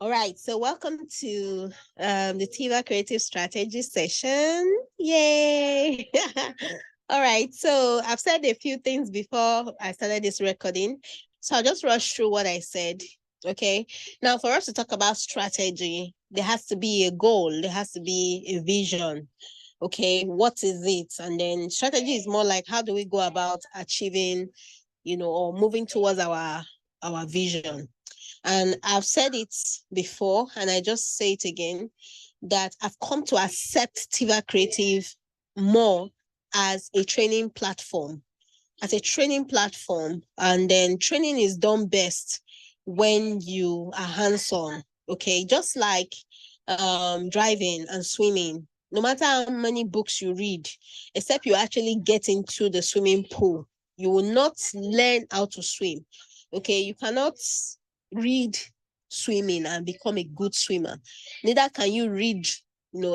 All right, so welcome to the Tiva Creative Strategy session. Yay! All right, so I've said a few things before I started this recording. So I'll just rush through what I said. Okay. Now, for us to talk about strategy, there has to be a goal, there has to be a vision. Okay, what is it? And then strategy is more like how do we go about achieving, or moving towards our vision. And I've said it before, and I just say it again, that I've come to accept Tiva Creative more as a training platform, And then training is done best when you are hands-on. Okay. Just like driving and swimming. No matter how many books you read, except you actually get into the swimming pool, you will not learn how to swim. Okay. You cannot read swimming and become a good swimmer. Neither can you read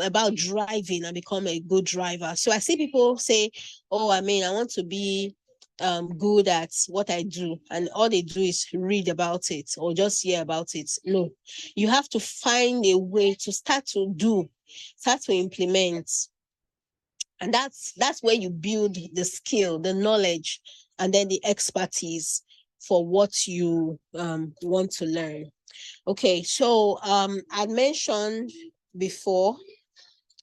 about driving and become a good driver. So I see people say, oh, I want to be good at what I do, and all they do is read about it or just hear about it. No, you have to find a way to start to implement. And that's where you build the skill, the knowledge, and then the expertise for what you want to learn. Okay, so I mentioned before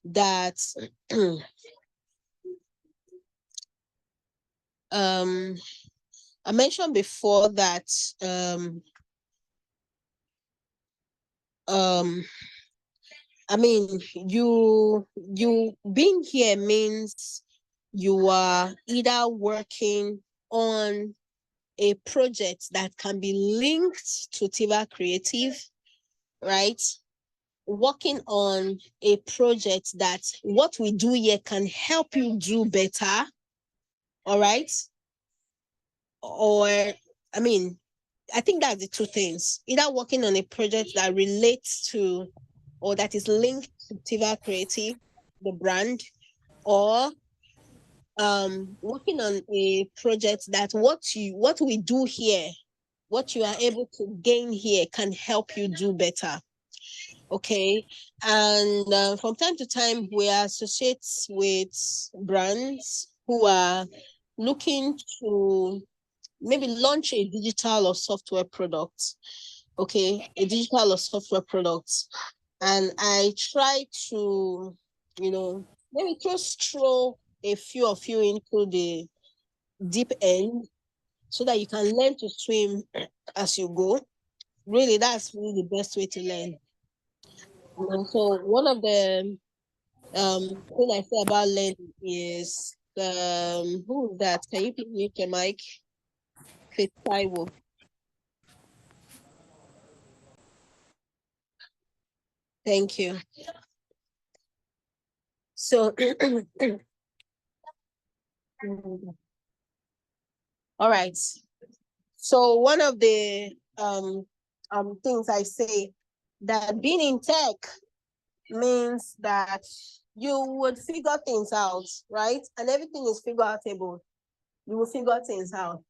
that I mentioned before that you being here means you are either working on a project that can be linked to Tiva Creative, right? Working on a project that what we do here can help you do better, all right? Or, I think that's the two things. Either working on a project that relates to or that is linked to Tiva Creative, the brand, or working on a project that what we do here, what you are able to gain here can help you do better. Okay. And from time to time, we associate with brands who are looking to maybe launch a digital or software product. Okay. A digital or software product. And I try to, maybe just throw a few of you into the deep end so that you can learn to swim as you go. Really, that's really the best way to learn. So one of the thing I say about learning is who is that? Can you please mute your mic? Faith Taiwo. Thank you. So all right. So one of the things I say that being in tech means that you would figure things out, right? And everything is figure outable. You will figure things out.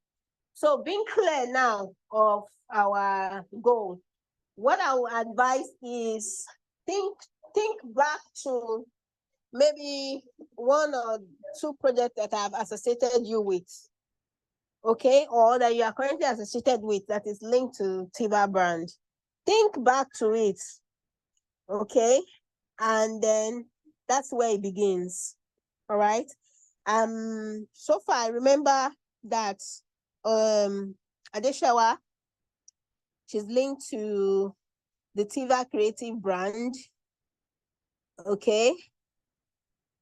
So being clear now of our goal, what I would advise is think back to maybe one or two projects that I've associated you with, okay, or that you are currently associated with that is linked to Tiva brand. Think back to it, okay, and then that's where it begins. All right. So far I remember that Adeshawa, she's linked to the Tiva Creative brand. Okay.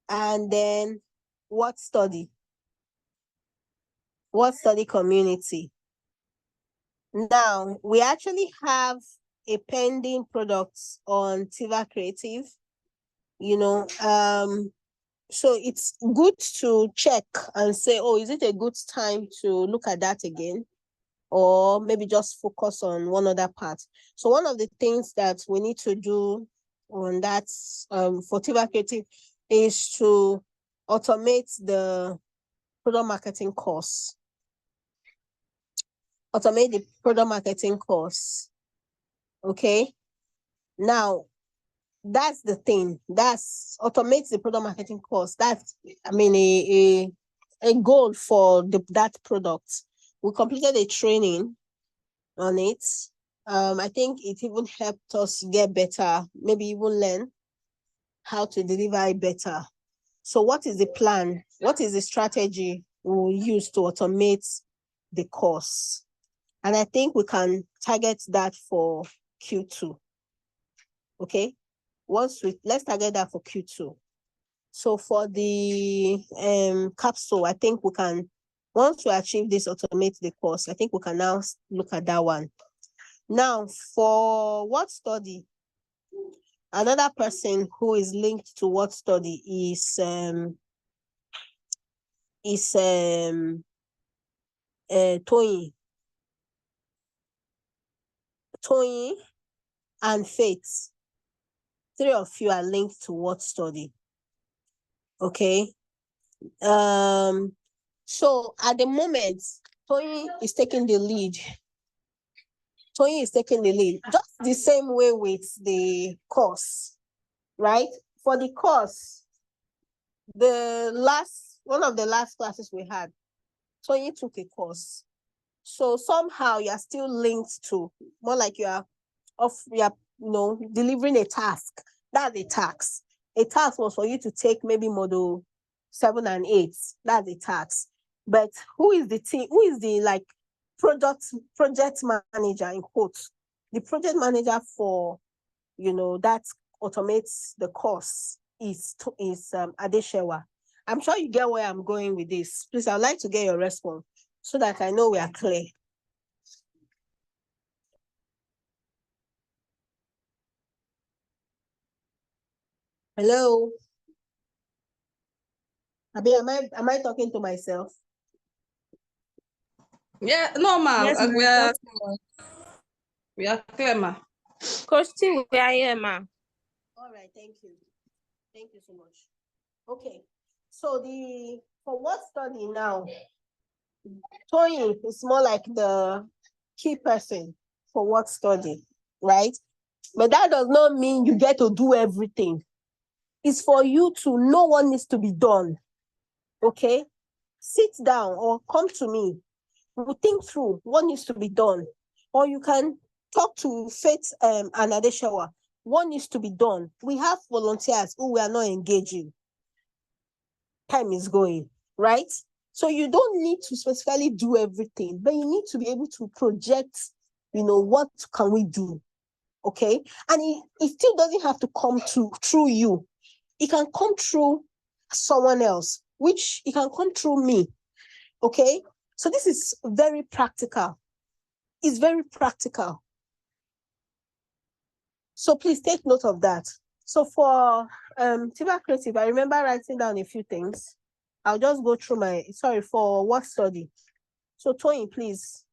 And then what study? What study community? Now we actually have a pending product on Tiva Creative, so it's good to check and say, oh, is it a good time to look at that again? Or maybe just focus on one other part. So one of the things that we need to do on that for Tiva Creative is to automate the product marketing course. Automate the product marketing course. Okay. Now, that's the thing. That's automates the product marketing course. That's, I mean, a goal for that product. We completed a training on it. I think it even helped us get better, maybe even learn how to deliver it better. So what is the plan? What is the strategy we'll use to automate the course? And I think we can target that for Q2. Okay. Let's target that for Q2. So for the capsule, I think we can, once we achieve this, automate the course, I think we can now look at that one. Now, for what study? Another person who is linked to what study is Toyin and Faith. Three of you are linked to what study? Okay. So at the moment, Toyin is taking the lead. Just the same way with the course, right? For the course, one of the last classes we had, Toyin took a course. So somehow you are still linked to, more like you are delivering a task. That's a task. A task was for you to take maybe model 7 and 8. That's a task. But who is the project manager, in quotes? The project manager for, that automates the course is Adeshewa. I'm sure you get where I'm going with this. Please, I'd like to get your response so that I know we are clear. Hello? Abi, am I talking to myself? Yeah, no, ma. Yes, We are clear, ma. Coach T, we are here, ma. All right, thank you. Thank you so much. Okay, so for what study now? Toyin is more like the key person for what study, right? But that does not mean you get to do everything. It's for you to know what needs to be done. Okay? Sit down or come to me. We'll think through what needs to be done. Or you can talk to Faith and Adeshewa. What needs to be done? We have volunteers who we are not engaging. Time is going, right? So you don't need to specifically do everything, but you need to be able to project, what can we do? Okay? And it still doesn't have to come through you. It can come through someone else, which it can come through me. Okay? So this is very practical. It's very practical. So please take note of that. So for Tiva Creative, I remember writing down a few things. I'll just go through for what study. So Toyin, please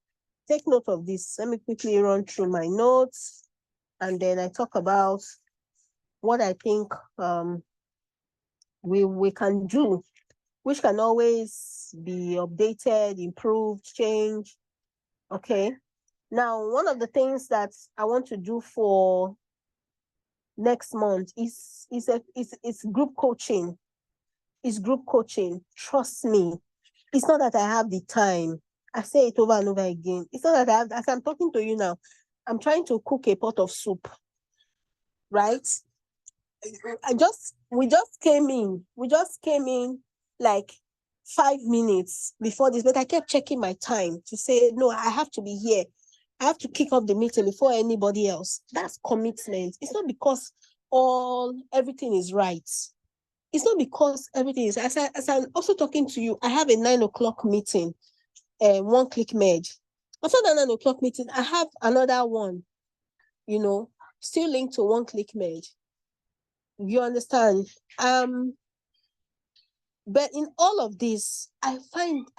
take note of this. Let me quickly run through my notes, and then I talk about what I think we can do, which can always be updated, improved, changed. Okay. Now, one of the things that I want to do for next month is group coaching. It's group coaching. Trust me. It's not that I have the time. I say it over and over again. It's not that I have, as I'm talking to you now, I'm trying to cook a pot of soup, right? We just came in like 5 minutes before this, but I kept checking my time to say, no, I have to be here. I have to kick off the meeting before anybody else. That's commitment. It's not because everything is right. It's not because everything is, as I'm also talking to you, I have a 9 o'clock meeting, one click merge. After that 9 o'clock meeting, I have another one, still linked to one click merge. You understand? But in all of this, I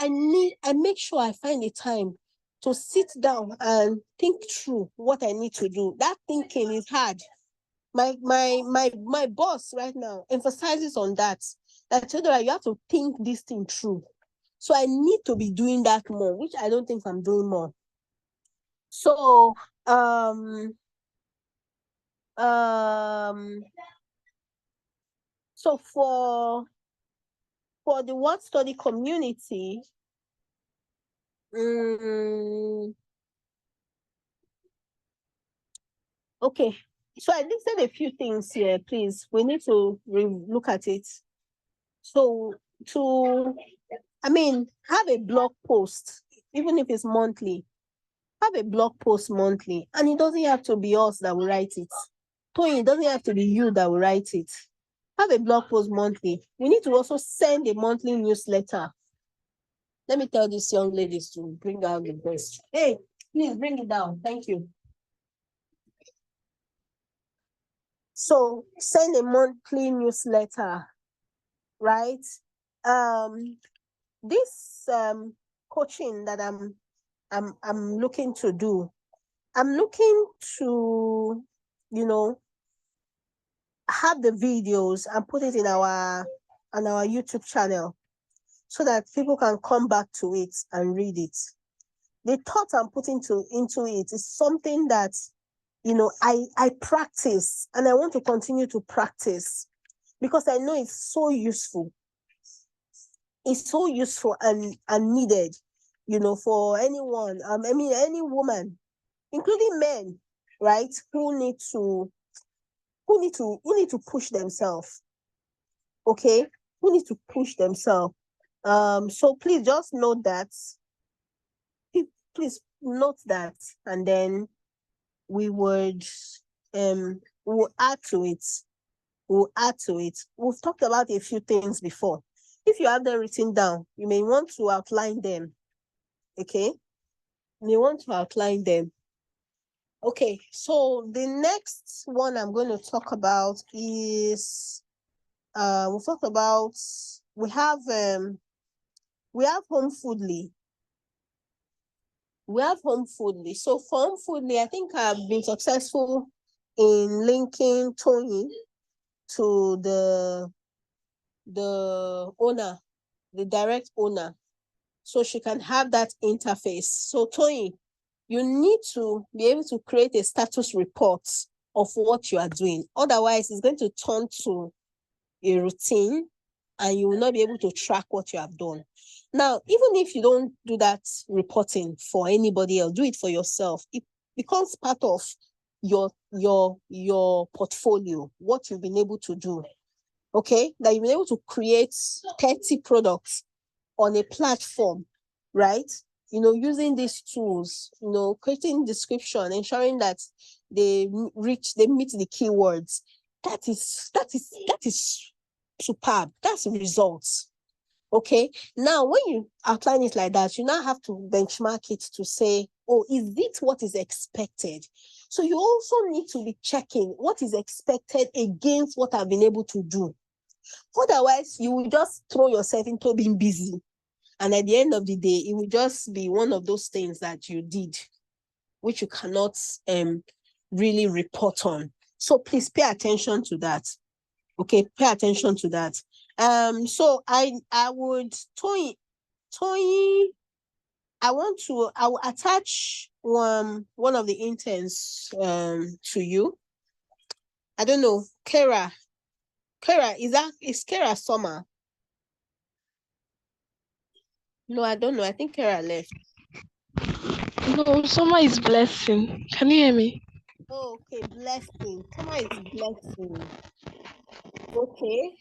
make sure I find a time to sit down and think through what I need to do. That thinking is hard. My boss right now emphasizes on that. That you have to think this thing through. So I need to be doing that more, which I don't think I'm doing more. So So for the word study community, okay. So I listed a few things here, please. We need to look at it. So have a blog post, even if it's monthly. Have a blog post monthly, and it doesn't have to be us that will write it. Tony, it doesn't have to be you that will write it. Have a blog post monthly. We need to also send a monthly newsletter. Let me tell these young ladies to bring out the best. Hey, please bring it down. Thank you. So send a monthly newsletter, right? This coaching that I'm looking to do, I'm looking to, have the videos and put it on our YouTube channel so that people can come back to it and read it. The thought I'm putting into it is something that, I practice, and I want to continue to practice because I know it's so useful. It's so useful and needed, for anyone. Any woman, including men, right? Who need to push themselves. Okay, who need to push themselves. So please just note that. Please note that, and then we would we'll add to it. We've talked about a few things before. If you have them written down, you may want to outline them. Okay, you may want to outline them. Okay, so the next one I'm going to talk about is we'll talk about we have Home Foodly. We have Home Foodly. So for Home Foodly, I think I've been successful in linking Tony to the owner, the direct owner, so she can have that interface. So Tony, you need to be able to create a status report of what you are doing. Otherwise, it's going to turn to a routine and you will not be able to track what you have done. Now, even if you don't do that reporting for anybody else, do it for yourself. It becomes part of your portfolio, what you've been able to do. Okay, that you've been able to create 30 products on a platform, right? Using these tools, creating description, ensuring that they meet the keywords. That is superb. That's results. Okay. Now, when you outline it like that, you now have to benchmark it to say, oh, is it what is expected? So you also need to be checking what is expected against what I've been able to do. Otherwise, you will just throw yourself into being busy. And at the end of the day, it will just be one of those things that you did, which you cannot really report on. So please pay attention to that. Okay, pay attention to that. So I would, Toy, I will attach one of the interns to you. I don't know, Kara, is Kara Summer? No, I don't know. I think Kara left. No, Summer is Blessing. Can you hear me? Oh, okay, Blessing. Summer is Blessing. Okay.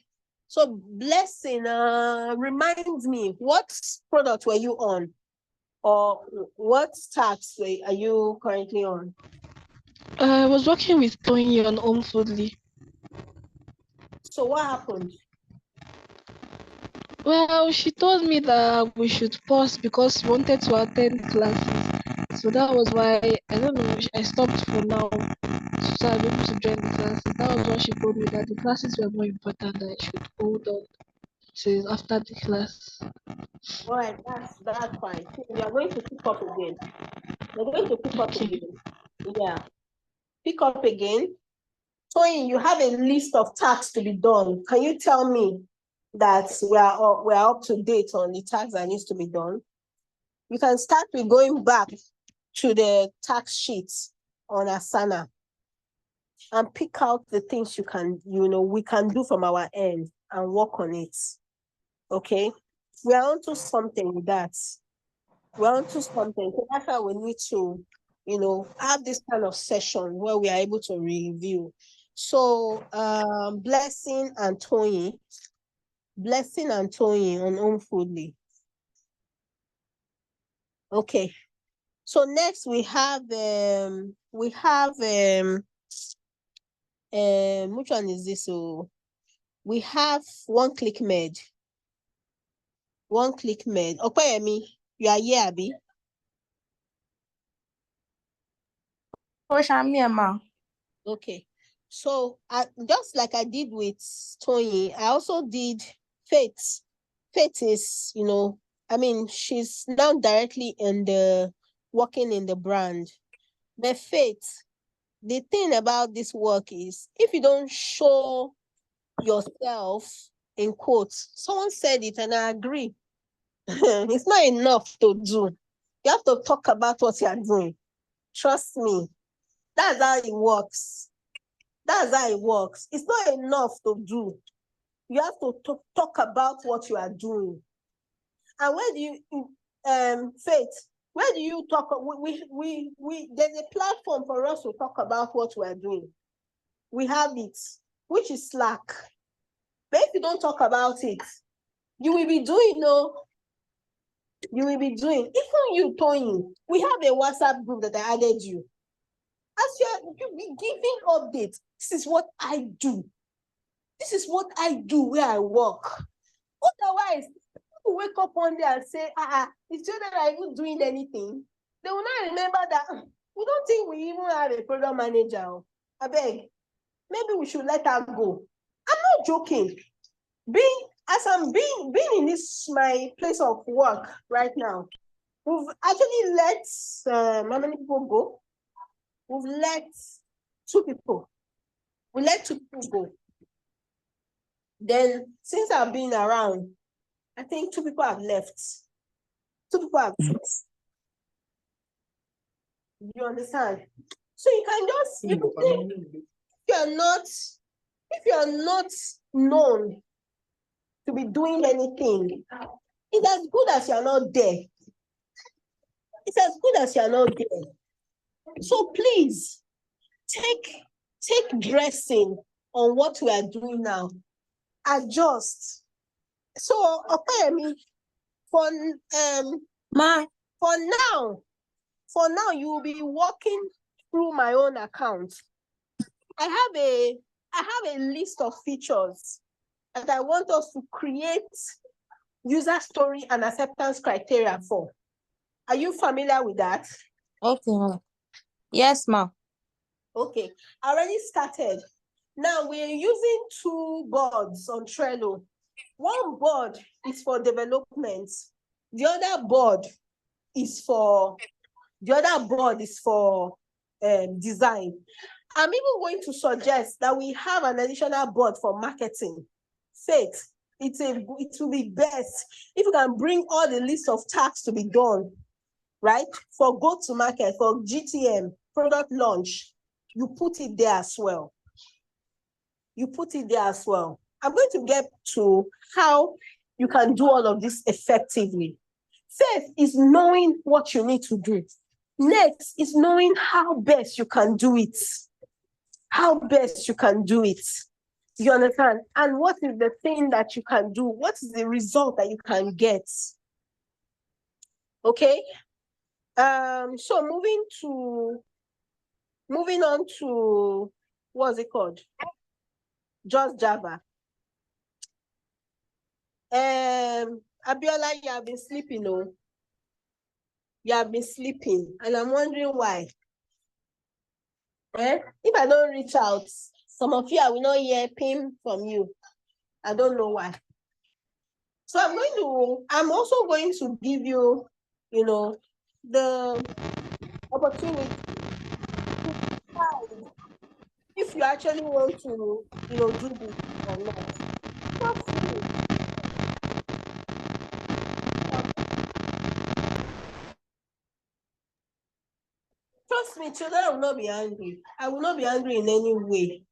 So Blessing, reminds me, what product were you on? Or what tax are you currently on? I was working with Tony on Home Foodly. So what happened? Well, she told me that we should pause because we wanted to attend classes. So that was why, I don't know, I stopped for now. So I was able to join the classes. That was what she told me, that the classes were more important, that I should hold on till after the class. All right, that's fine. So we are going to pick up again. We're going to pick up Okay. again. Yeah. Pick up again. Tony, you have a list of tasks to be done. Can you tell me that we are up to date on the tasks that needs to be done? You can start with going back to the tax sheets on Asana. and pick out the things we can do from our end and work on it. Okay? We are onto something with that. We're onto something. So that's why we need to, have this kind of session where we are able to review. So, Blessing and Tony on Home Foodly. Okay. So next we have which one is this? So we have One Click Med. Okpeyemi, you are here, Abi? Okay. So just like I did with Tony, I also did Faith. Faith is, she's now directly working in the brand. But Faith, the thing about this work is if you don't show yourself in quotes, someone said it and I agree. It's not enough to do. You have to talk about what you are doing. Trust me. That's how it works. It's not enough to do. You have to talk about what you are doing. And where do you, Faith, where do you talk? There's a platform for us to talk about what we are doing. We have it, which is Slack. But if you don't talk about it, you will be doing, even you, Tony, we have a WhatsApp group that I added you. As you be giving updates, this is what I do. This is what I do where I work. Otherwise, people wake up one day and say, it's you that are even doing anything. They will not remember that we don't think we even have a program manager. I beg, maybe we should let her go. I'm not joking. Being in this my place of work right now, we've actually let how many people go? We've let 2 people. We let 2 people go. Then since I've been around, I think 2 people have left. 2 people have left. You understand? So you can just if you're not known to be doing anything, it's as good as you're not there. It's as good as you're not there. So please take dressing on what we are doing now. Adjust. So okay, for now you will be walking through my own account. I have a list of features that I want us to create user story and acceptance criteria for. Are you familiar with that? Okay, ma'am. Yes, ma'am. Okay, I already started. Now we're using 2 boards on Trello. One board is for development. The other board is for design. I'm even going to suggest that we have an additional board for marketing. Faith, it will be best if you can bring all the list of tasks to be done, right? For go-to-market, for GTM, product launch, you put it there as well. I'm going to get to how you can do all of this effectively. First is knowing what you need to do. Next is knowing how best you can do it. You understand? And what is the thing that you can do? What is the result that you can get? Okay. So moving on to what's it called? Just Java. Abiola, you have been sleeping, no? You have been sleeping, and I'm wondering why. If I don't reach out, some of you I will not hear ping from you. I don't know why. So I'm also going to give you, the opportunity to decide if you actually want to, do this or not. Trust me, me, children will not be angry. I will not be angry in any way.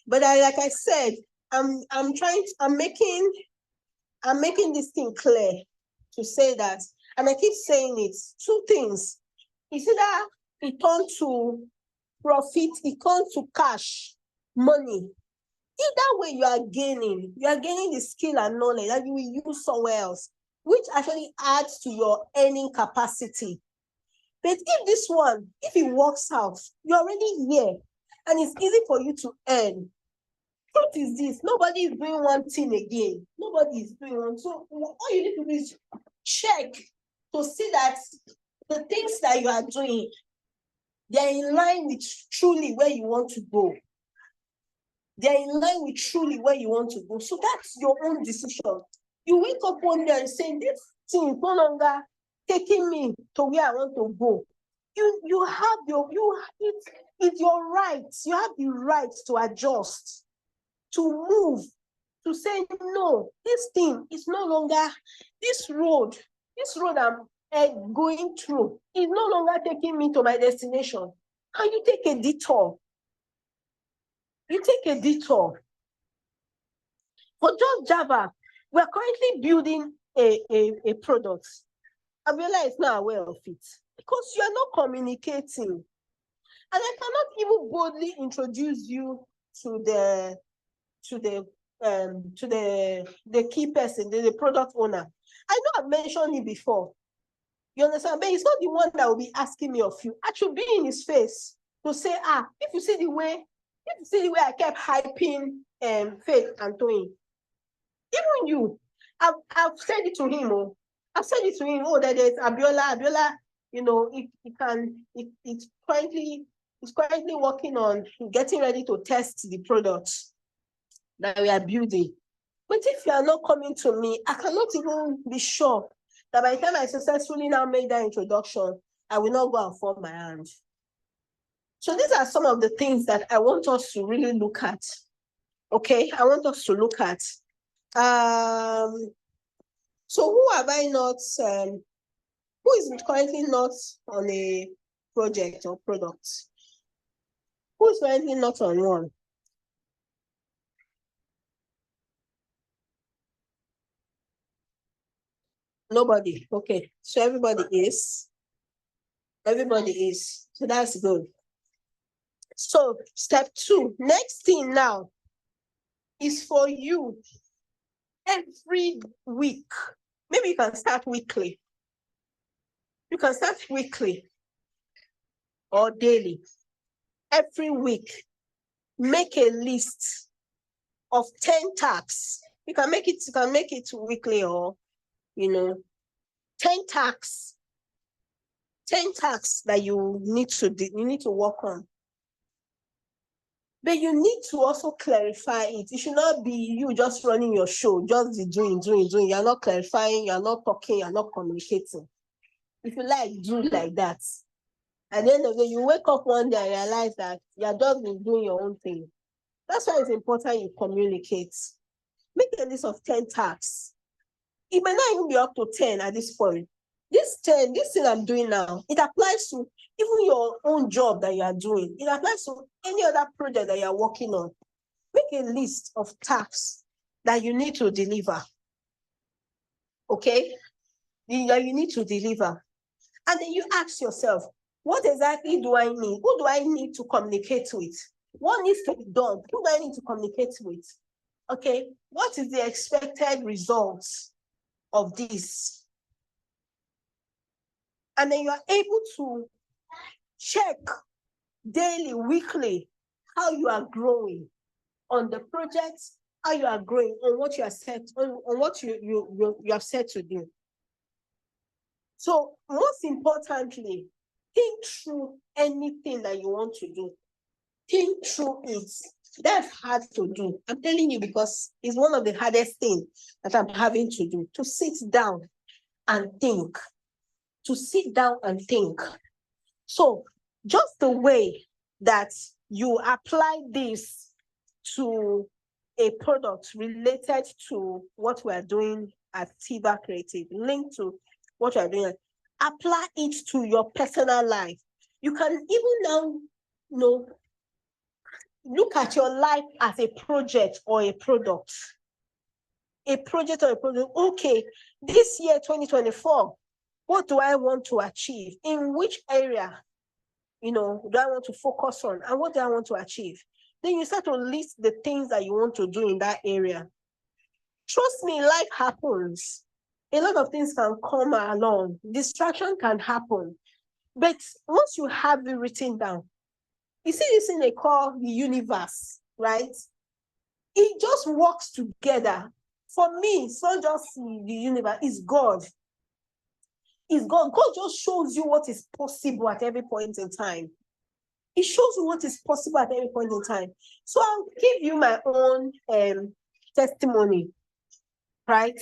But like I said, I'm making this thing clear to say that, and I keep saying it, two things. It's either it turns to profit, it turns to cash, money. Either way, you are gaining the skill and knowledge that you will use somewhere else, which actually adds to your earning capacity. But if it works out, you're already here and it's easy for you to earn. Truth is this, nobody is doing one thing again. Nobody is doing one. So all you need to do is check to see that the things that you are doing, they're in line with truly where you want to go. They're in line with truly where you want to go. So that's your own decision. You wake up one day and say, this thing is no longer taking me to where I want to go. It's your right. You have the right to adjust, to move, to say, no, this thing is no longer, this road I'm going through is no longer taking me to my destination. And you take a detour. You take a detour. For Just Java, we're currently building a product. Abiola is not aware of it because you are not communicating. And I cannot even boldly introduce you to the key person, the product owner. I know I've mentioned it before. You understand? But he's not the one that will be asking me of you. I should be in his face to say, if you see the way I kept hyping Faith and Tony, even you, I've said it to him. That there's Abiola, it's currently working on getting ready to test the products that we are building. But if you are not coming to me, I cannot even be sure that by the time I successfully now make that introduction, I will not go and fall my hand. So these are some of the things that I want us to really look at. Okay, I want us to look at. So who have I not, who is currently not on a project or product? Who is currently not on one? Nobody. Okay, so everybody is. So that's good. So step 2, next thing now is for you every week. Maybe you can start weekly. You can start weekly or daily. Every week, make a list of 10 tasks. You can make it weekly or 10 tasks. 10 tasks that you need to work on. But you need to also clarify it. It should not be you just running your show, just doing. You're not clarifying, you're not talking, you're not communicating. If you like, do like that. At the end of the day, you wake up one day and realize that you're just doing your own thing. That's why it's important you communicate. Make a list of 10 tasks. It may not even be up to 10 at this point. This thing I'm doing now, it applies to even your own job that you are doing. It applies to any other project that you are working on. Make a list of tasks that you need to deliver. Okay? That you need to deliver. And then you ask yourself, what exactly do I need? Who do I need to communicate with? What needs to be done? Who do I need to communicate with? Okay, what is the expected results of this? And then you are able to check daily, weekly, how you are growing on the project, how you are growing on what you are set, on what you have set to do. So most importantly, think through anything that you want to do. Think through it. That's hard to do. I'm telling you because it's one of the hardest things that I'm having to do, to sit down and think. To sit down and think. So just the way that you apply this to a product related to what we're doing at Tiva Creative, linked to what you're doing, apply it to your personal life. You can even now, look at your life as a project or a product. A project or a product. Okay, this year, 2024, what do I want to achieve? In which area, do I want to focus on? And what do I want to achieve? Then you start to list the things that you want to do in that area. Trust me, life happens. A lot of things can come along. Distraction can happen. But once you have it written down, you see this thing they call the universe, right? It just works together. For me, it's not just the universe, it's God. It's God. God just shows you what is possible at every point in time. It shows you what is possible at every point in time. So I'll give you my own testimony, right?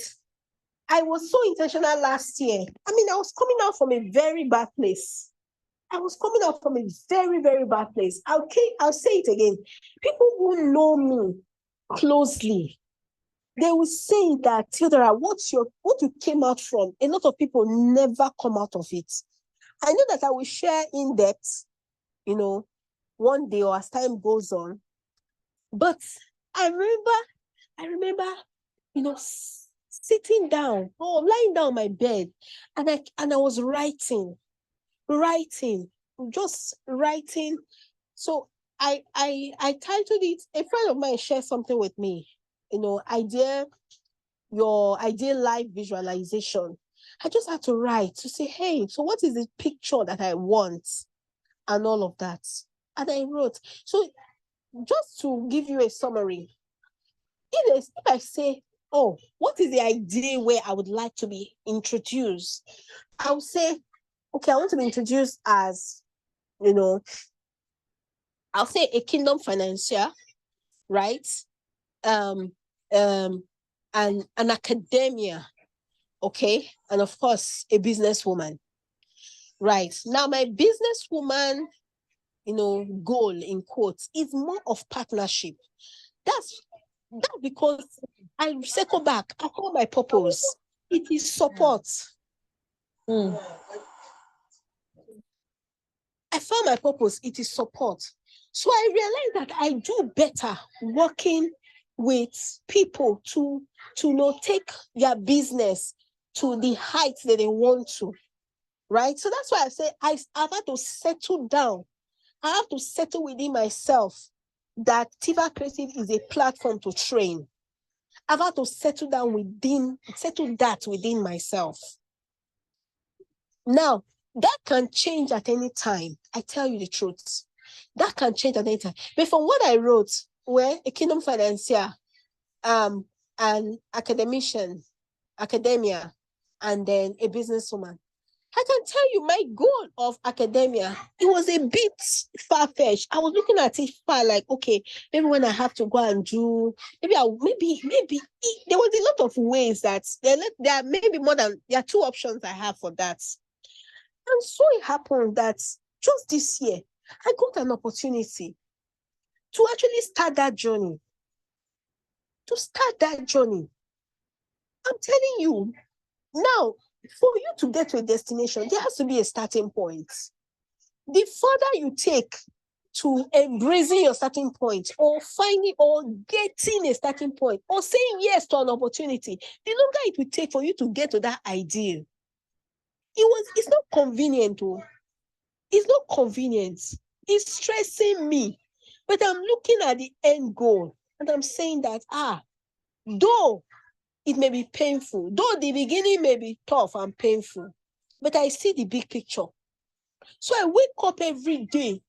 I was so intentional last year. I mean, I was coming out from a very bad place. I'll say it again. People who know me closely, they will say that, Theodora, what you came out from, a lot of people never come out of it. I know that I will share in depth, one day or as time goes on. But I remember, sitting down or lying down on my bed, and I was writing, just writing. So I titled it. A friend of mine shared something with me, your ideal life visualization. I just had to write to say, hey, so what is the picture that I want, and all of that. And I wrote. So just to give you a summary, if I say, oh, what is the ideal way I would like to be introduced? I'll say, okay, I want to be introduced as, I'll say a kingdom financier, right? And an academia, okay? And of course, a businesswoman, right? Now, my businesswoman, goal in quotes is more of partnership. That's because I circle back. I call my purpose. It is support. I found my purpose. It is support. So I realized that I do better working with people to take their business to the heights that they want to, right? So that's why I say I've had to settle down. I have to settle within myself that Tiva Creative is a platform to train. I've had to settle that within myself. Now, that can change at any time. I tell you the truth. That can change at any time. But from what I wrote, where a kingdom financier, an academia, and then a businesswoman, I can tell you my goal of academia, it was a bit far-fetched. I was looking at it like, okay, maybe when I have to go and do, there was a lot of ways that there are maybe there are two options I have for that. And so it happened that just this year, I got an opportunity to actually start that journey. I'm telling you, now, for you to get to a destination, there has to be a starting point. The further you take to embracing your starting point, or finding or getting a starting point, or saying yes to an opportunity, the longer it will take for you to get to that ideal. It's not convenient. It's not convenient. It's stressing me. But I'm looking at the end goal, and I'm saying that, though it may be painful, though the beginning may be tough and painful, but I see the big picture. So I wake up every day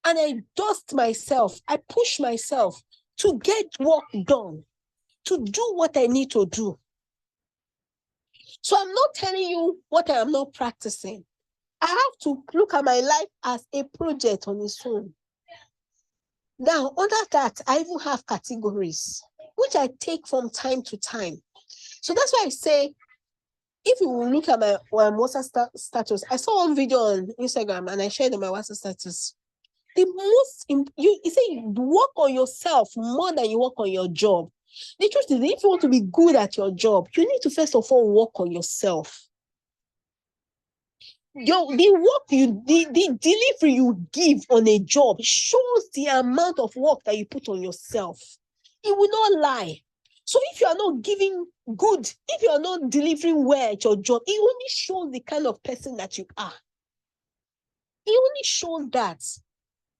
and I dust myself. I push myself to get work done, to do what I need to do. So I'm not telling you what I am not practicing. I have to look at my life as a project on its own. Now, under that, I even have categories, which I take from time to time. So that's why I say, if you look at my WhatsApp status, I saw one video on Instagram and I shared on my WhatsApp status. You say you work on yourself more than you work on your job. The truth is, if you want to be good at your job, you need to first of all work on yourself. the work the delivery you give on a job shows the amount of work that you put on yourself. It will not lie. So if you are not giving good, if you are not delivering well at your job, it only shows the kind of person that you are. It only shows that.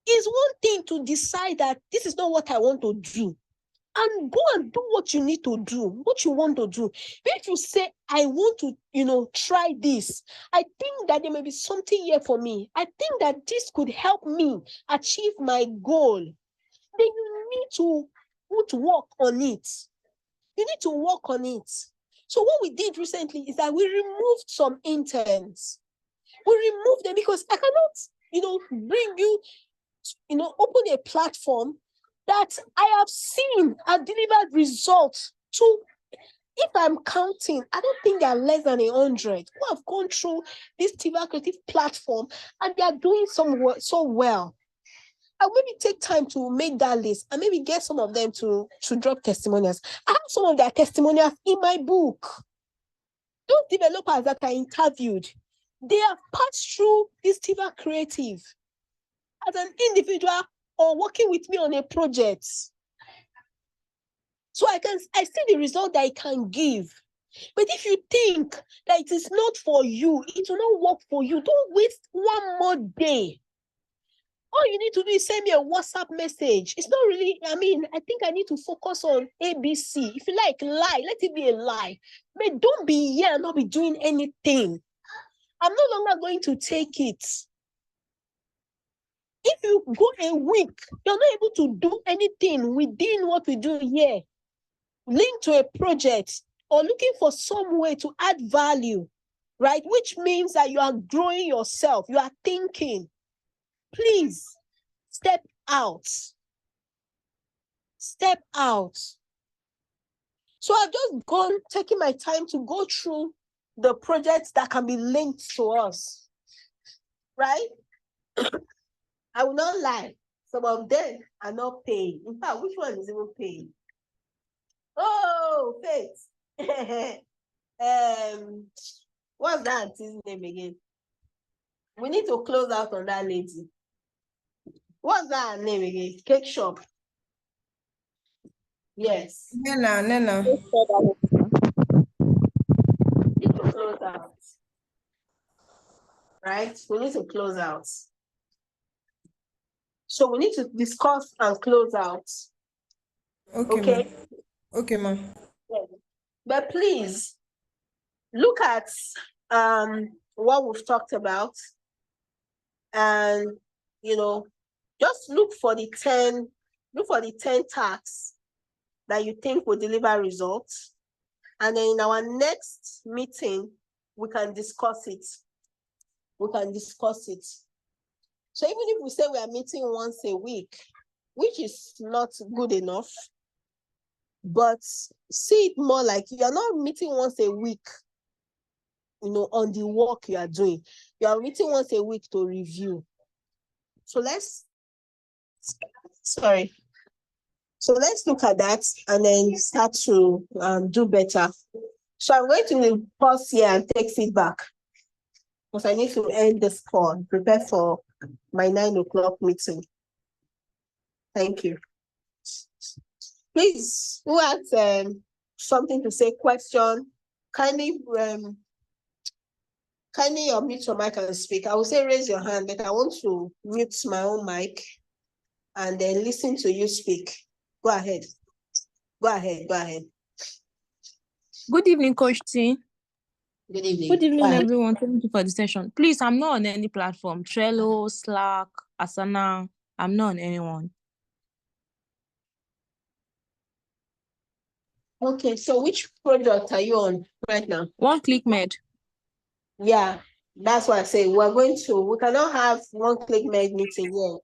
It's one thing to decide that this is not what I want to do, and go and do what you need to do, what you want to do. But if you say, I want to, try this, I think that there may be something here for me. I think that this could help me achieve my goal. Then you need to put work on it. You need to work on it. So what we did recently is that we removed some interns. We removed them because I cannot, bring you, open a platform that I have seen and delivered results to. If I'm counting, I don't think there are less than 100 who have gone through this Tiva Creative platform and they are doing so well. I'll maybe take time to make that list and maybe get some of them to drop testimonials. I have some of their testimonials in my book. Those developers that I interviewed, they have passed through this Tiva Creative as an individual or working with me on a project. So I see the result that I can give. But if you think that it is not for you, it will not work for you, don't waste one more day. All you need to do is send me a WhatsApp message. It's not really, I think I need to focus on ABC. If you like, lie, let it be a lie. But don't be here and not be doing anything. I'm no longer going to take it. If you go a week, you're not able to do anything within what we do here, linked to a project or looking for some way to add value, right? Which means that you are growing yourself, you are thinking. Please step out. Step out. So I've just taking my time to go through the projects that can be linked to us, right? I will not lie. Some of them are not paid. In fact, which one is even paid? Oh, Faith. What's that his name again? We need to close out on that lady. What's that name again? Cake shop. Yes. Nena. Need to close out. Right? We need to close out. So we need to discuss and close out. Okay. Okay, ma. Yes. But please look at what we've talked about, and just look for the 10 tasks that you think will deliver results, and then in our next meeting we can discuss it. So even if we say we are meeting once a week, which is not good enough, but see it more like you are not meeting once a week on the work you are doing. You are meeting once a week to review. So let's look at that and then start to do better. So I'm going to pause here and take feedback because I need to end this call and prepare for my 9 o'clock meeting. Thank you. Please, who has something to say, question, kindly unmute your mic and speak. I will say raise your hand, but I want to mute my own mic and then listen to you speak. Go ahead. Good evening, Coach T. Good evening. Good evening, everyone. Thank you for the session. Please, I'm not on any platform. Trello, Slack, Asana. I'm not on anyone. Okay, so which product are you on right now? One Click Med. Yeah, that's why I say we cannot have One Click Med meeting here.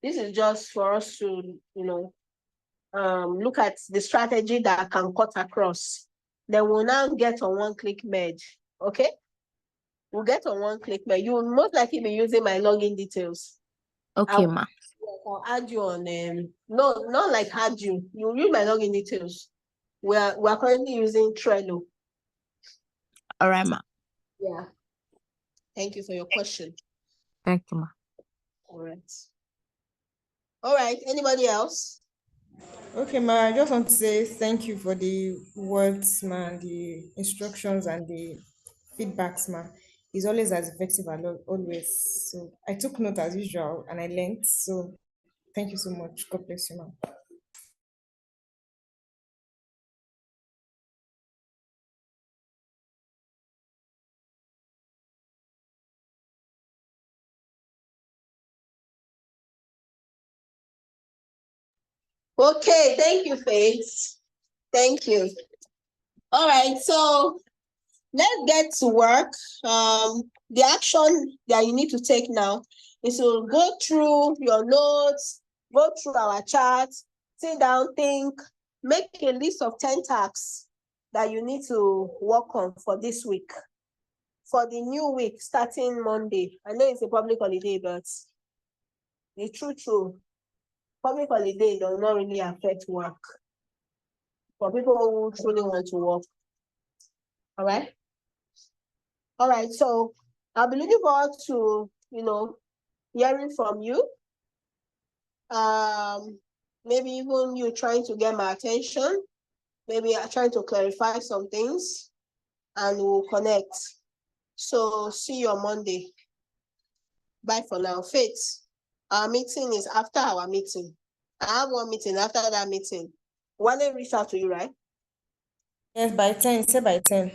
This is just for us to, look at the strategy that can cut across. Then we'll now get on One Click Med. Okay? We'll get on One Click Med. You will most likely be using my login details. Okay, ma. I'll add you on no, not like add you. You use my login details. We are currently using Trello. All right, ma. Yeah. Thank you for your question. Thank you, ma. All right. All right. Anybody else? Okay, ma, I just want to say thank you for the words, ma, and the instructions and the feedbacks, ma. It's always as effective as always. So I took note as usual and I learned. So thank you so much. God bless you, ma. Okay. Thank you, Faith. Thank you. All right. So let's get to work. The action that you need to take now is to go through your notes, go through our chat, sit down, think, make a list of 10 tasks that you need to work on for this week, for the new week starting Monday. I know it's a public holiday, but the true public holiday does not really affect work for people who truly want to work. All right. All right. So I'll be looking forward to, hearing from you. Maybe even you trying to get my attention. Maybe I'm trying to clarify some things and we'll connect. So see you on Monday. Bye for now. Faith, our meeting is after our meeting. I have one meeting after that meeting. Wale reach out to you, right? Yes, by 10. Say by 10.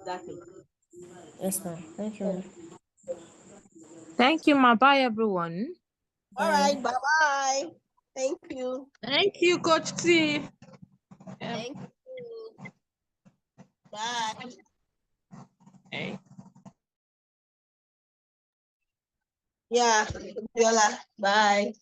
Exactly. Yes, ma'am. Thank you, ma'am. Thank you, ma. Bye, everyone. All right. Bye-bye. Thank you. Thank you, Coach T. Thank you. Bye. Hey. Yeah, Viola. Bye.